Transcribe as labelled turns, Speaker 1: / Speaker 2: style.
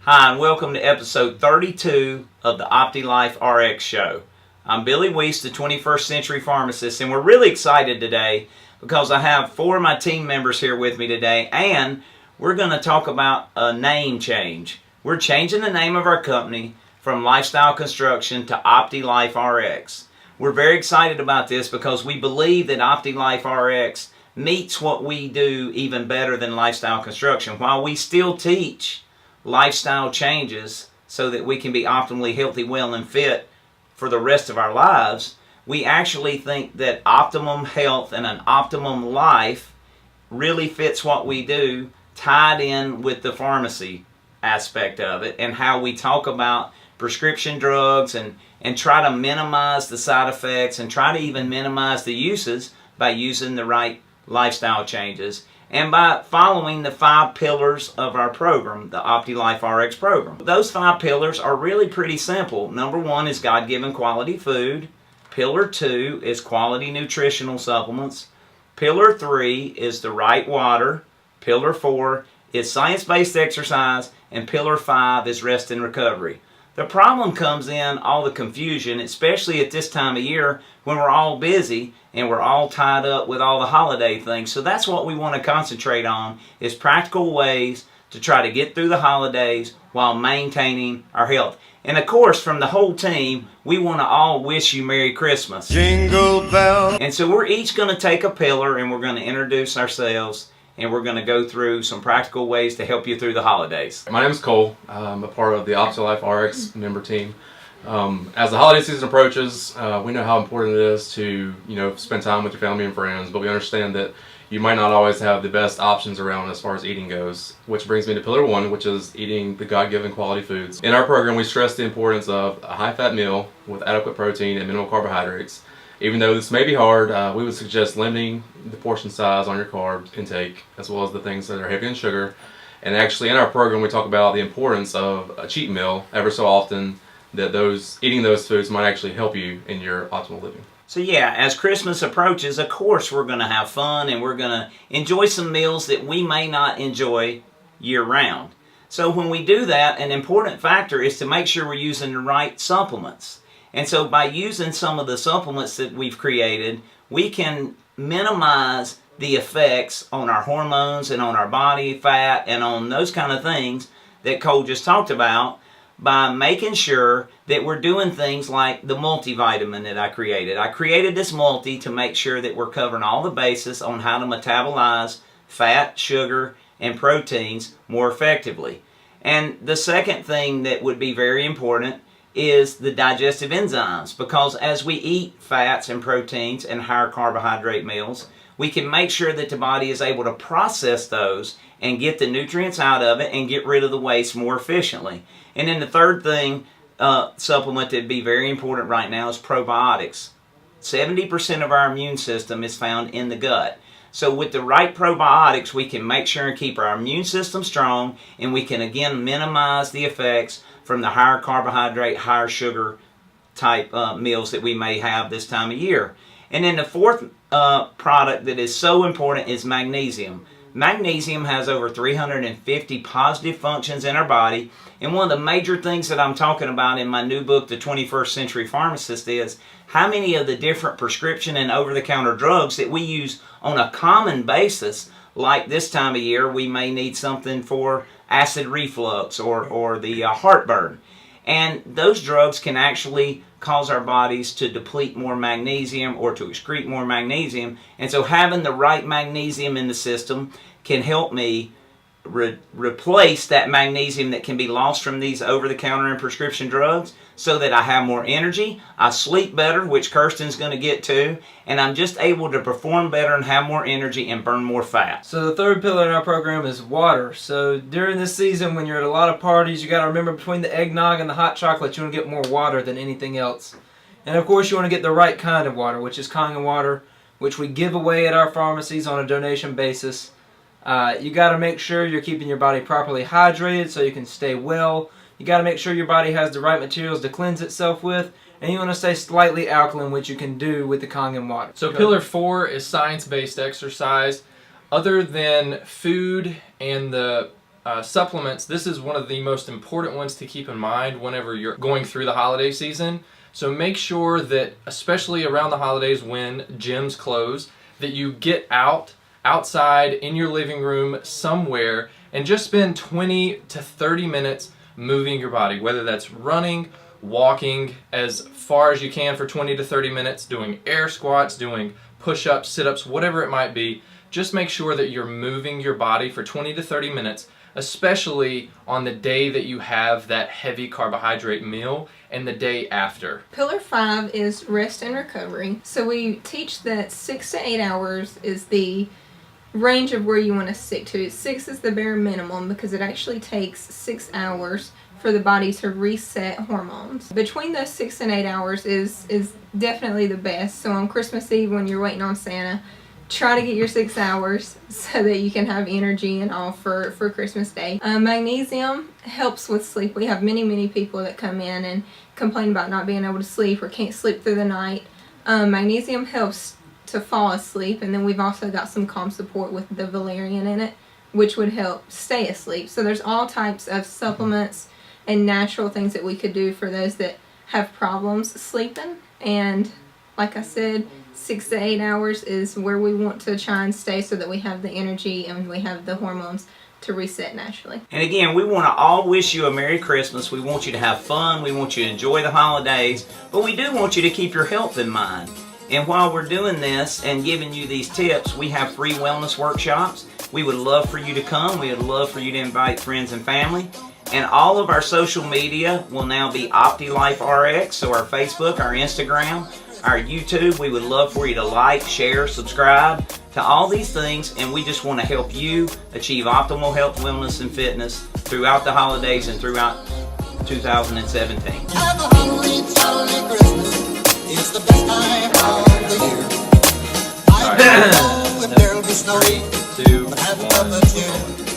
Speaker 1: Hi, and welcome to episode 32 of the OptiLifeRX show. I'm Billy Weiss, the 21st Century Pharmacist, and we're really excited today because I have four of my team members here with me today, and we're going to talk about a name change. We're changing the name of our company from Lifestyle Construction to OptiLifeRX. We're very excited about this because we believe that OptiLifeRX meets what we do even better than Lifestyle Construction. While we still teach lifestyle changes so that we can be optimally healthy, well, and fit for the rest of our lives, we actually think that optimum health and an optimum life really fits what we do, tied in with the pharmacy aspect of it and how we talk about prescription drugs and try to minimize the side effects and try to even minimize the uses by using the right lifestyle changes and by following the 5 pillars of our program, the OptiLifeRX program. Those 5 pillars are really pretty simple. Number 1 is God-given quality food. Pillar 2 is quality nutritional supplements. Pillar 3 is the right water. Pillar 4 is science-based exercise. And Pillar 5 is rest and recovery. The problem comes in all the confusion, especially at this time of year when we're all busy and we're all tied up with all the holiday things. So that's what we want to concentrate on, is practical ways to try to get through the holidays while maintaining our health. And of course, from the whole team, we want to all wish you Merry Christmas. Jingle bell. And so we're each going to take a pillar and we're going to introduce ourselves, and we're going to go through some practical ways to help you through the holidays.
Speaker 2: My name is Cole. I'm a part of the OptiLifeRX member team. As the holiday season approaches, we know how important it is to spend time with your family and friends, but we understand that you might not always have the best options around as far as eating goes, which brings me to Pillar 1, which is eating the God-given quality foods. In our program, we stress the importance of a high-fat meal with adequate protein and minimal carbohydrates. Even though this may be hard, we would suggest limiting the portion size on your carb intake, as well as the things that are heavy in sugar. And actually in our program we talk about the importance of a cheat meal ever so often, that eating those foods might actually help you in your optimal living.
Speaker 1: So yeah, as Christmas approaches, of course we're going to have fun and we're going to enjoy some meals that we may not enjoy year-round. So when we do that, an important factor is to make sure we're using the right supplements. And so by using some of the supplements that we've created, we can minimize the effects on our hormones and on our body fat and on those kind of things that Cole just talked about, by making sure that we're doing things like the multivitamin that I created. I created this multi to make sure that we're covering all the bases on how to metabolize fat, sugar, and proteins more effectively. And the second thing that would be very important is the digestive enzymes, because as we eat fats and proteins and higher carbohydrate meals, we can make sure that the body is able to process those and get the nutrients out of it and get rid of the waste more efficiently. And then the third thing, supplement that would be very important right now is probiotics. 70% of our immune system is found in the gut. So with the right probiotics, we can make sure and keep our immune system strong, and we can again minimize the effects from the higher carbohydrate, higher sugar type meals that we may have this time of year. And then the fourth product that is so important is magnesium. Magnesium has over 350 positive functions in our body, and one of the major things that I'm talking about in my new book, The 21st Century Pharmacist, is how many of the different prescription and over-the-counter drugs that we use on a common basis, like this time of year we may need something for acid reflux or the heartburn. And those drugs can actually cause our bodies to deplete more magnesium or to excrete more magnesium. And so having the right magnesium in the system can help me replace that magnesium that can be lost from these over-the-counter and prescription drugs, so that I have more energy, I sleep better, which Kirsten's going to get to, and I'm just able to perform better and have more energy and burn more fat.
Speaker 3: So the third pillar in our program is water. So during this season when you're at a lot of parties, you got to remember, between the eggnog and the hot chocolate, you want to get more water than anything else. And of course you want to get the right kind of water, which is Kangen water, which we give away at our pharmacies on a donation basis. You got to make sure you're keeping your body properly hydrated so you can stay well. You got to make sure your body has the right materials to cleanse itself with, and you want to stay slightly alkaline, which you can do with the Kangen water.
Speaker 4: So pillar 4 is science-based exercise. Other than food and the
Speaker 3: supplements, this is one of the most important ones to keep in mind whenever you're going through the holiday season. So make sure that, especially around the holidays when gyms close, that you get outside in your living room somewhere and just spend 20 to 30 minutes moving your body, whether that's running, walking as far as you can for 20 to 30 minutes, doing air squats, doing push-ups, sit-ups, whatever it might be. Just make sure that you're moving your body for 20 to 30 minutes, especially on the day that you have that heavy carbohydrate meal and the day after.
Speaker 4: Pillar 5 is rest and recovery. So we teach that 6 to 8 hours is the range of where you want to stick to. 6 is the bare minimum because it actually takes 6 hours for the body to reset hormones. Between those 6 and 8 hours is definitely the best. So on Christmas Eve when you're waiting on Santa, try to get your 6 hours so that you can have energy and all for Christmas Day. Magnesium helps with sleep. We have many people that come in and complain about not being able to sleep or can't sleep through the night. Magnesium helps to fall asleep, and then we've also got some calm support with the valerian in it, which would help stay asleep. So there's all types of supplements and natural things that we could do for those that have problems sleeping. And like I said, 6 to 8 hours is where we want to try and stay so that we have the energy and we have the hormones to reset naturally.
Speaker 1: And again, we want to all wish you a Merry Christmas. We want you to have fun. We want you to enjoy the holidays. But we do want you to keep your health in mind. And while we're doing this and giving you these tips, we have free wellness workshops. We would love for you to come. We would love for you to invite friends and family. And all of our social media will now be OptiLifeRX. So our Facebook, our Instagram, our YouTube. We would love for you to like, share, subscribe to all these things. And we just want to help you achieve optimal health, wellness, and fitness throughout the holidays and throughout 2017.
Speaker 5: Have a hungry, jolly Christmas. It's the best time of the year. I don't know if there'll be snow,
Speaker 3: 3, 2,
Speaker 5: but have a
Speaker 3: 1.
Speaker 5: cup of cheer.